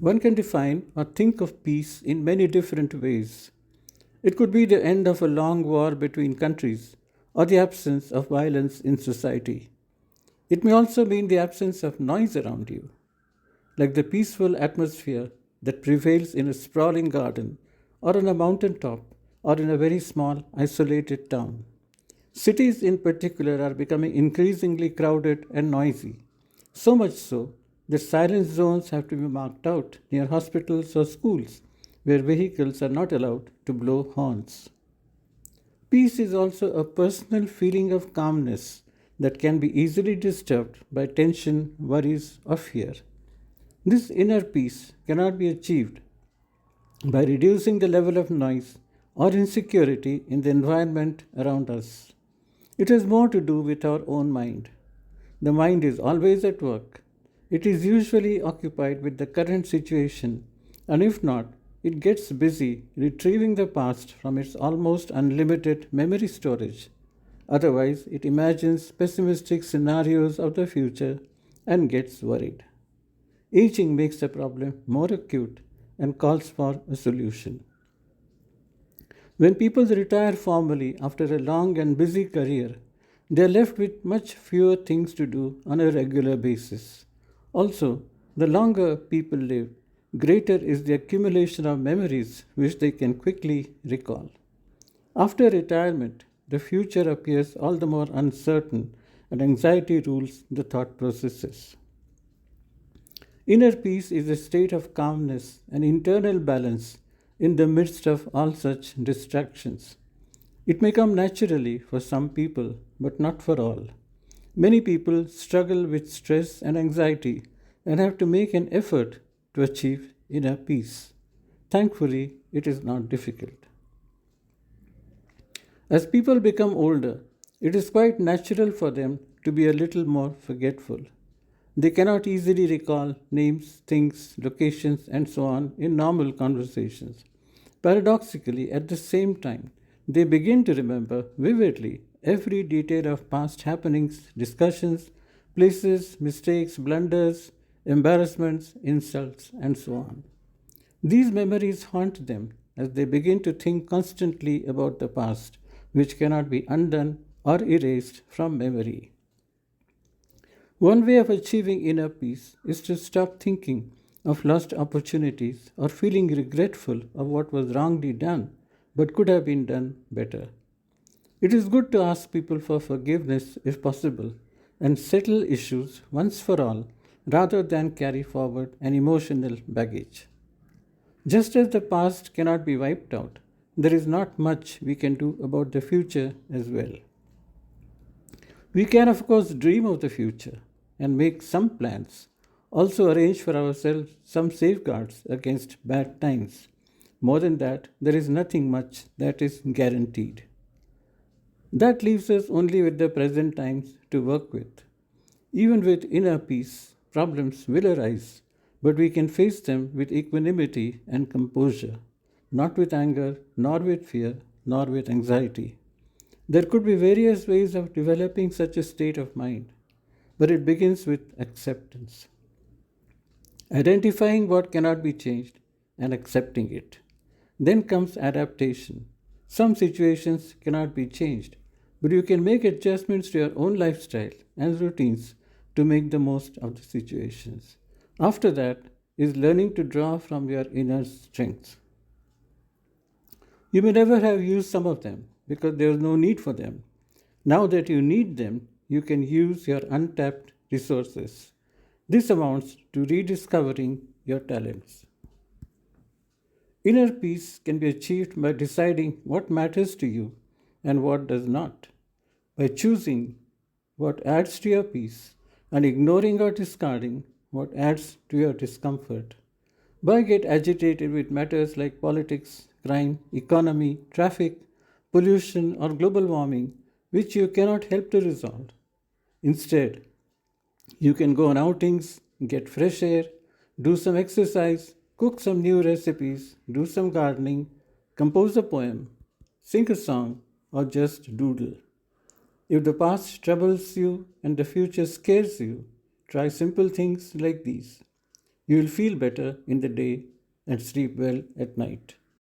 One can define or think of peace in many different ways. It could be the end of a long war between countries or the absence of violence in society. It may also mean the absence of noise around you, like the peaceful atmosphere that prevails in a sprawling garden or on a mountain top or in a very small, isolated town. Cities, in particular, are becoming increasingly crowded and noisy, so much so that silence zones have to be marked out near hospitals or schools where vehicles are not allowed to blow horns. Peace is also a personal feeling of calmness that can be easily disturbed by tension, worries, or fear. This inner peace cannot be achieved by reducing the level of noise or insecurity in the environment around us. It has more to do with our own mind. The mind is always at work. It is usually occupied with the current situation, and if not, it gets busy retrieving the past from its almost unlimited memory storage. Otherwise, it imagines pessimistic scenarios of the future and gets worried. Aging makes the problem more acute and calls for a solution. When people retire formally after a long and busy career, they are left with much fewer things to do on a regular basis. Also, the longer people live, greater is the accumulation of memories which they can quickly recall. After retirement, the future appears all the more uncertain and anxiety rules the thought processes. Inner peace is a state of calmness and internal balance in the midst of all such distractions. It may come naturally for some people, but not for all. Many people struggle with stress and anxiety and have to make an effort to achieve inner peace. Thankfully, it is not difficult. As people become older, it is quite natural for them to be a little more forgetful. They cannot easily recall names, things, locations, and so on in normal conversations. Paradoxically, at the same time, they begin to remember vividly every detail of past happenings, discussions, places, mistakes, blunders, embarrassments, insults, and so on. These memories haunt them as they begin to think constantly about the past, which cannot be undone or erased from memory. One way of achieving inner peace is to stop thinking of lost opportunities or feeling regretful of what was wrongly done but could have been done better. It is good to ask people for forgiveness if possible and settle issues once for all rather than carry forward an emotional baggage. Just as the past cannot be wiped out, there is not much we can do about the future as well. We can, of course, dream of the future and make some plans, also arrange for ourselves some safeguards against bad times. More than that, there is nothing much that is guaranteed. That leaves us only with the present times to work with. Even with inner peace, problems will arise, but we can face them with equanimity and composure, not with anger, nor with fear, nor with anxiety. There could be various ways of developing such a state of mind, but it begins with acceptance. Identifying what cannot be changed and accepting it. Then comes adaptation. Some situations cannot be changed, but you can make adjustments to your own lifestyle and routines to make the most of the situations. After that is learning to draw from your inner strengths. You may never have used some of them because there is no need for them. Now that you need them, you can use your untapped resources. This amounts to rediscovering your talents. Inner peace can be achieved by deciding what matters to you and what does not, by choosing what adds to your peace and ignoring or discarding what adds to your discomfort. Why get agitated with matters like politics, crime, economy, traffic, pollution, or global warming, which you cannot help to resolve? Instead, you can go on outings, get fresh air, do some exercise, cook some new recipes, do some gardening, compose a poem, sing a song, or just doodle. If the past troubles you and the future scares you, try simple things like these. You will feel better in the day and sleep well at night.